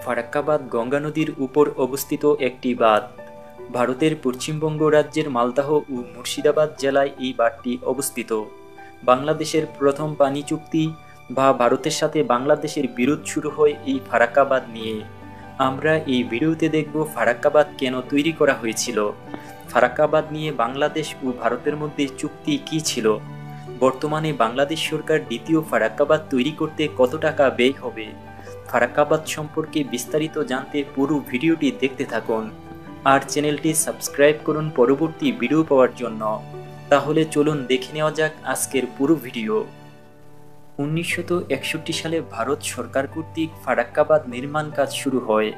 ফারাক্কাবাদ গঙ্গা নদীর উপর অবস্থিত একটি বাঁধ। ভারতের পশ্চিমবঙ্গ রাজ্যের মালদহ ও মুর্শিদাবাদ জেলায় এই বাঁধটি অবস্থিত। বাংলাদেশের প্রথম পানি চুক্তি বা ভারতের সাথে বাংলাদেশের বিরোধ শুরু হয় এই ফারাক্কাবাদ নিয়ে। আমরা এই ভিডিওতে দেখব ফারাক্কাবাদ কেন তৈরি করা হয়েছিল, ফারাক্কাবাদ নিয়ে বাংলাদেশ ও ভারতের মধ্যে চুক্তি কী ছিল, বর্তমানে বাংলাদেশ সরকার দ্বিতীয় ফারাক্কাবাদ তৈরি করতে কত টাকা ব্যয় হবে। ফারাক্কাবাদ সম্পর্কে বিস্তারিত জানতে পুরো ভিডিওটি দেখতে থাকুন আর চ্যানেলটি সাবস্ক্রাইব করুন পরবর্তী ভিডিও পাওয়ার জন্য। তাহলে চলুন দেখে নেওয়া যাক আজকের পুরো ভিডিও। 1961 সালে ভারত সরকার কর্তৃক ফারাক্কাবাদ নির্মাণ কাজ শুরু হয়,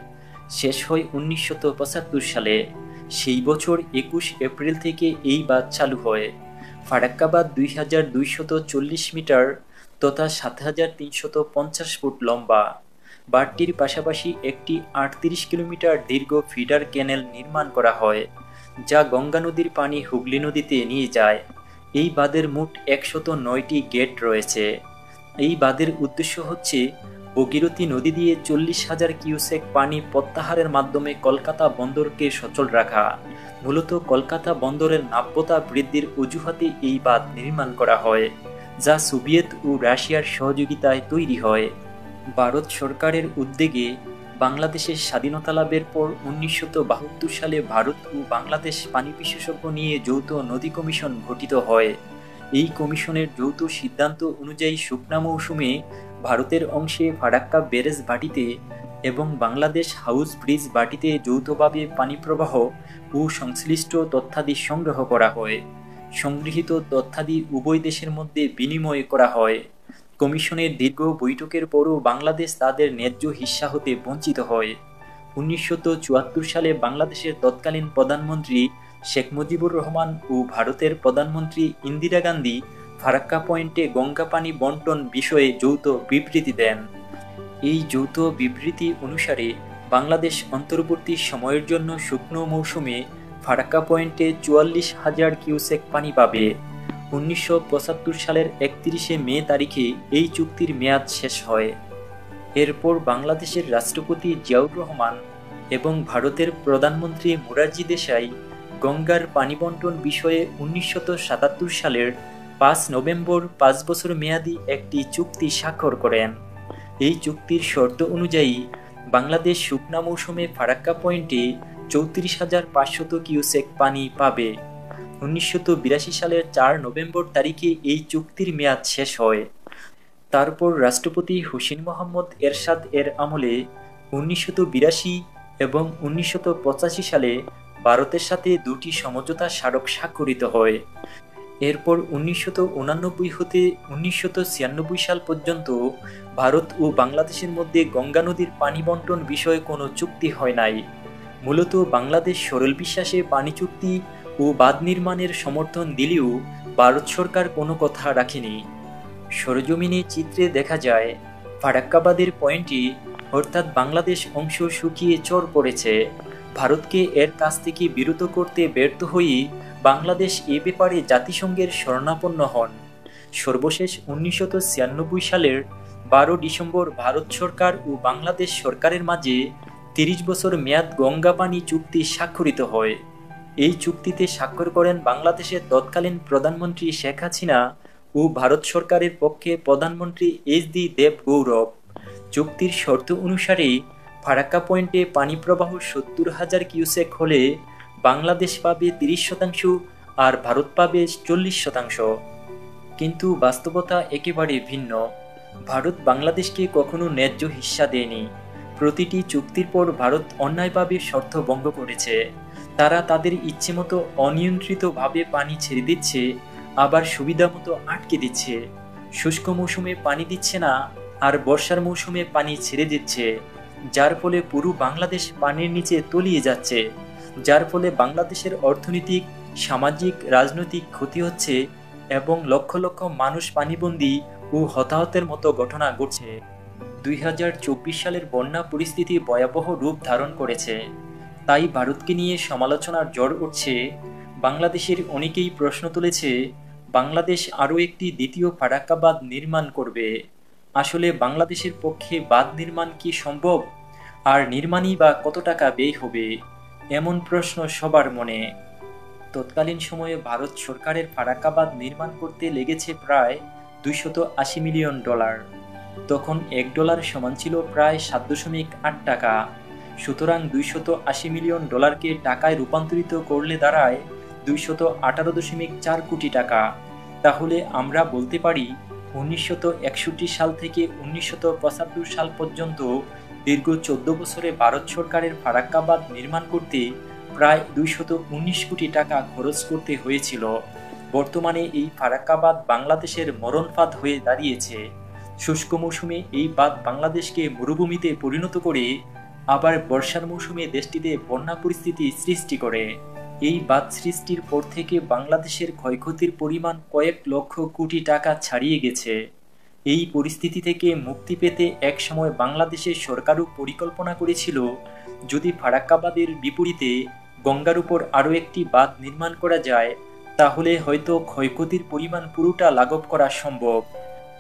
শেষ হয় 1975 সালে। সেই বছর 21 এপ্রিল থেকে এই বাঁধ চালু হয়। ফারাক্কাবাদ 2240 মিটার তথা 7350 ফুট লম্বা। বাঁধটির পাশাপাশি একটি 38 কিলোমিটার দীর্ঘ ফিডার ক্যানেল নির্মাণ করা হয়, যা গঙ্গা নদীর পানি হুগলি নদীতে নিয়ে যায়। এই বাঁধের মোট 109টি গেট রয়েছে। এই বাঁধের উদ্দেশ্য হচ্ছে ভগীরথী নদী দিয়ে 40,000 কিউসেক পানি প্রত্যাহারের মাধ্যমে কলকাতা বন্দরকে সচল রাখা। মূলত কলকাতা বন্দরের নাব্যতা বৃদ্ধির অজুহাতে এই বাঁধ নির্মাণ করা হয়, যা সোভিয়েত ও রাশিয়ার সহযোগিতায় তৈরি হয়। ভারত সরকারের উদ্যোগে বাংলাদেশের স্বাধীনতা লাভের পর 1972 সালে ভারত ও বাংলাদেশ পানি বিশেষজ্ঞ নিয়ে যৌথ নদী কমিশন গঠিত হয়। এই কমিশনের যৌথ সিদ্ধান্ত অনুযায়ী শুকনা মৌসুমে ভারতের অংশে ফারাক্কা ব্যারেজ ভাটিতে এবং বাংলাদেশ হাউস ব্রিজ ভাটিতে যৌথভাবে পানি প্রবাহ ও সংশ্লিষ্ট তথ্যাদি সংগ্রহ করা হয়। সংগৃহীত তথ্যাদি উভয় দেশের মধ্যে বিনিময় করা হয়। কমিশনের দীর্ঘ বৈঠকের পরও বাংলাদেশ তাদের ন্যায্য হিস্সা হতে বঞ্চিত হয়। 1974 সালে বাংলাদেশের তৎকালীন প্রধানমন্ত্রী শেখ মুজিবুর রহমান ও ভারতের প্রধানমন্ত্রী ইন্দিরা গান্ধী ফারাক্কা পয়েন্টে গঙ্গা পানি বন্টন বিষয়ে যৌথ বিবৃতি দেন। এই যৌথ বিবৃতি অনুসারে বাংলাদেশ অন্তর্বর্তী সময়ের জন্য শুকনো মৌসুমে ফারাক্কা পয়েন্টে 44,000 কিউসেক পানি পাবে। 1975 সালের 31 মে তারিখে এই চুক্তির মেয়াদ শেষ হয়। এরপর বাংলাদেশের রাষ্ট্রপতি জিয়াউর রহমান এবং ভারতের প্রধানমন্ত্রী মোরারজি দেশাই গঙ্গার পানি বন্টন বিষয়ে 1977 সালের 5 নভেম্বর 5 বছর মেয়াদী একটি চুক্তি স্বাক্ষর করেন। এই চুক্তির শর্ত অনুযায়ী বাংলাদেশ শুকনা মৌসুমে ফারাক্কা পয়েন্টে 34,500 কিউসেক পানি পাবে। 1982 সালের 4 নভেম্বর তারিখে এই চুক্তির মেয়াদ শেষ হয়। তারপর রাষ্ট্রপতি হুসেইন মোহাম্মদ এরশাদ এর আমলে 1982 এবং 1985 সালে ভারতের সাথে দুটি সমঝোতা স্মারক স্বাক্ষরিত হয়। এরপর 1989 হতে 1996 সাল পর্যন্ত ভারত ও বাংলাদেশের মধ্যে গঙ্গা নদীর পানি বন্টন বিষয়ে কোনো চুক্তি হয় নাই। মূলত বাংলাদেশ সরল বিশ্বাসে পানি চুক্তি ও বাঁধ নির্মাণের সমর্থন দিলেও ভারত সরকার কোনো কথা রাখেনি। সরজমিনে চিত্রে দেখা যায় ফারাক্কাবাদের পয়েন্টে অর্থাৎ বাংলাদেশ অংশ শুকিয়ে চর পড়েছে। ভারতকে এর কাছ থেকে বিরত করতে ব্যর্থ হয়ে বাংলাদেশ এ ব্যাপারে জাতিসংঘের শরণাপন্ন হন। সর্বশেষ 1996 সালের 12 ডিসেম্বর ভারত সরকার ও বাংলাদেশ সরকারের মাঝে 30 বছর মেয়াদ গঙ্গা পানি চুক্তি স্বাক্ষরিত হয়। এই চুক্তিতে স্বাক্ষর করেন বাংলাদেশের তৎকালীন প্রধানমন্ত্রী শেখ হাসিনা ও ভারত সরকারের পক্ষে প্রধানমন্ত্রী এইচ.ডি. দেবগৌড়। চুক্তির শর্ত অনুসারে ফারাক্কা পয়েন্টে পানি প্রবাহ 70,000 কিউসেক হলে বাংলাদেশ পাবে 30% আর ভারত পাবে 40%। কিন্তু বাস্তবতা একেবারে ভিন্ন। ভারত বাংলাদেশকে কখনো ন্যায্য হিস্সা দেয়নি। প্রতিটি চুক্তির পর ভারত অন্যায়ভাবে শর্ত ভঙ্গ করেছে। তারা তাদের ইচ্ছেমতো অনিয়ন্ত্রিতভাবে পানি ছেড়ে দিচ্ছে, আবার সুবিধামতো আটকে দিচ্ছে। শুষ্ক মৌসুমে পানি দিচ্ছে না আর বর্ষার মৌসুমে পানি ছেড়ে দিচ্ছে, যার ফলে পুরো বাংলাদেশ পানির নিচে তলিয়ে যাচ্ছে, যার ফলে বাংলাদেশের অর্থনৈতিক, সামাজিক, রাজনৈতিক ক্ষতি হচ্ছে এবং লক্ষ লক্ষ মানুষ পানিবন্দী ও হতাহতের মতো ঘটনা ঘটছে। 2024 সালের বন্যা পরিস্থিতি ভয়াবহ রূপ ধারণ করেছে। তাই ভারতকে নিয়ে সমালোচনার ঝড় উঠছে। বাংলাদেশের অনেকেই প্রশ্ন তুলেছে, বাংলাদেশ আরও একটি দ্বিতীয় ফারাক্কা বাঁধ নির্মাণ করবে। আসলে বাংলাদেশের পক্ষে বাঁধ নির্মাণ কি সম্ভব? আর নির্মাণই বা কত টাকা ব্যয় হবে, এমন প্রশ্ন সবার মনে। তৎকালীন সময়ে ভারত সরকারের ফারাক্কা বাঁধ নির্মাণ করতে লেগেছে প্রায় $280 মিলিয়ন। তখন $1 সমান ছিল প্রায় 7.8 টাকা। সুতরাং $280 মিলিয়নকে টাকায় রূপান্তরিত করলে দাঁড়ায় 218.4 কোটি টাকা। তাহলে আমরা বলতে পারি 1961 সাল থেকে 1975 সাল পর্যন্ত দীর্ঘ 14 বছরে ভারত সরকারের ফারাক্কা বাঁধ নির্মাণ করতে প্রায় 219 কোটি টাকা খরচ করতে হয়েছিল। বর্তমানে এই ফারাক্কা বাঁধ বাংলাদেশের মরণফাঁদ হয়ে দাঁড়িয়েছে। শুষ্ক মৌসুমে এই বাঁধ বাংলাদেশকে মরুভূমিতে পরিণত করে আবার বর্ষার মৌসুমে দেশটিতে বন্যা পরিস্থিতি সৃষ্টি করে। এই বাঁধ সৃষ্টির পর থেকে বাংলাদেশের ক্ষয়ক্ষতির পরিমাণ কয়েক লক্ষ কোটি টাকা ছাড়িয়ে গেছে। এই পরিস্থিতি থেকে মুক্তি পেতে একসময় বাংলাদেশের সরকারও পরিকল্পনা করেছিল, যদি ফারাক্কা বাঁধের বিপরীতে গঙ্গার উপর আরও একটি বাঁধ নির্মাণ করা যায় তাহলে হয়তো ক্ষয়ক্ষতির পরিমাণ পুরোটা লাঘব করা সম্ভব।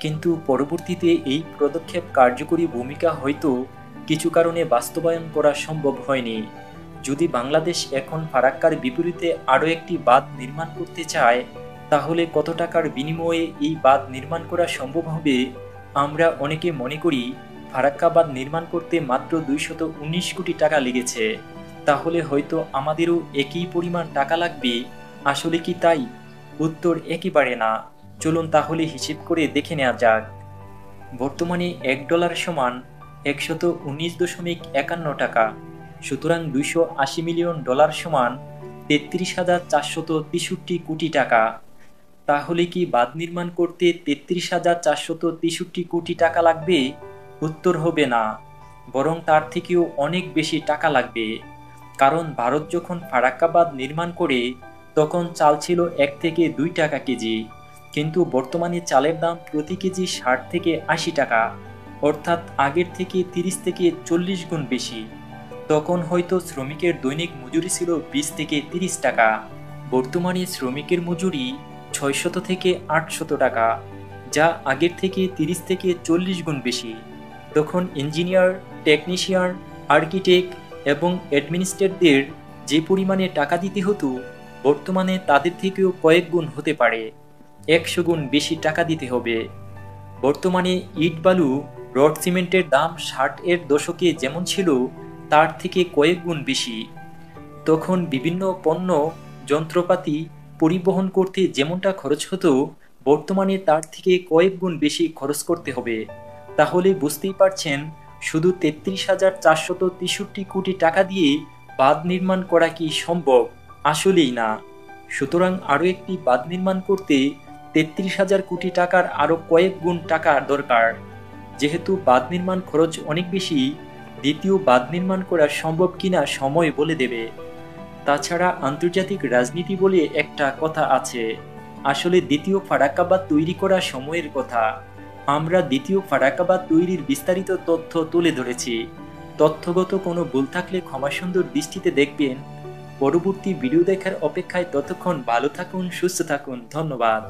কিন্তু পরবর্তীতে এই পদক্ষেপ কার্যকরী ভূমিকা হয়তো কিছু কারণে বাস্তবায়ন করা সম্ভব হয়নি। যদি বাংলাদেশ এখন ফারাক্কার বিপরীতে আরও একটি বাঁধ নির্মাণ করতে চায় তাহলে কত টাকার বিনিময়ে এই বাঁধ নির্মাণ করা সম্ভব হবে? আমরা অনেকে মনে করি ফারাক্কা বাঁধ নির্মাণ করতে মাত্র 219 কোটি টাকা লেগেছে, তাহলে হয়তো আমাদেরও একই পরিমাণ টাকা লাগবে। আসলে কি তাই? উত্তর একেবারে না। চলুন তাহলে হিসেব করে দেখে নেওয়া যাক। বর্তমানে $1 সমান 119.51 টাকা। সুতরাং $280 মিলিয়ন সমান 33,463 কোটি টাকা। তাহলে কি বাঁধ নির্মাণ করতে 33,463 কোটি টাকা লাগবে? উত্তর হবে না, বরং তার থেকেও অনেক বেশি টাকা লাগবে। কারণ ভারত যখন ফারাক্কা বাঁধ নির্মাণ করে তখন চাল ছিল 1 থেকে 2 টাকা কেজি, কিন্তু বর্তমানে চালের দাম প্রতি কেজি 60 থেকে 80 টাকা, অর্থাৎ আগের থেকে 30 থেকে 40 গুণ বেশি। তখন হয়তো শ্রমিকের দৈনিক মজুরি ছিল 20 থেকে 30 টাকা। বর্তমানে শ্রমিকের মজুরি 600 থেকে 800 টাকা, যা আগের থেকে 30 থেকে 40 গুণ বেশি। তখন ইঞ্জিনিয়ার, টেকনিশিয়ান, আর্কিটেক্ট এবং অ্যাডমিনিস্ট্রেটরদের যে পরিমাণে টাকা দিতে হতো বর্তমানে তাদের থেকেও কয়েক গুণ হতে পারে, 100 গুণ বেশি টাকা দিতে হবে। বর্তমানে ইট, বালু, রড, সিমেন্টের দাম 60-এর দশকে যেমন ছিল তার থেকে কয়েক গুণ বেশি। তখন বিভিন্ন পণ্য, যন্ত্রপাতি পরিবহন করতে যেমনটা খরচ হতো বর্তমানে তার থেকে কয়েক গুণ বেশি খরচ করতে হবে। তাহলে বুঝতেই পারছেন শুধু 33,463 কোটি টাকা দিয়ে বাঁধ নির্মাণ করা কি সম্ভব? আসলেই না। সুতরাং আরও একটি বাঁধ নির্মাণ করতে 33,000 কোটি টাকার আরও কয়েক গুণ টাকা দরকার। যেহেতু বাঁধ নির্মাণ খরচ অনেক বেশি, দ্বিতীয় বাঁধ নির্মাণ করা সম্ভব কিনা সময় বলে দেবে। তাছাড়া আন্তর্জাতিক রাজনীতি বলে একটা কথা আছে। আসলে দ্বিতীয় ফারাক্কা বাঁধ তৈরি করা সময়ের কথা। আমরা দ্বিতীয় ফারাক্কা বাঁধ তৈরির বিস্তারিত তথ্য তুলে ধরেছি। তথ্যগত কোনো ভুল থাকলে ক্ষমাসুন্দর দৃষ্টিতে দেখবেন। পরবর্তী ভিডিও দেখার অপেক্ষায় ততক্ষণ ভালো থাকুন, সুস্থ থাকুন। ধন্যবাদ।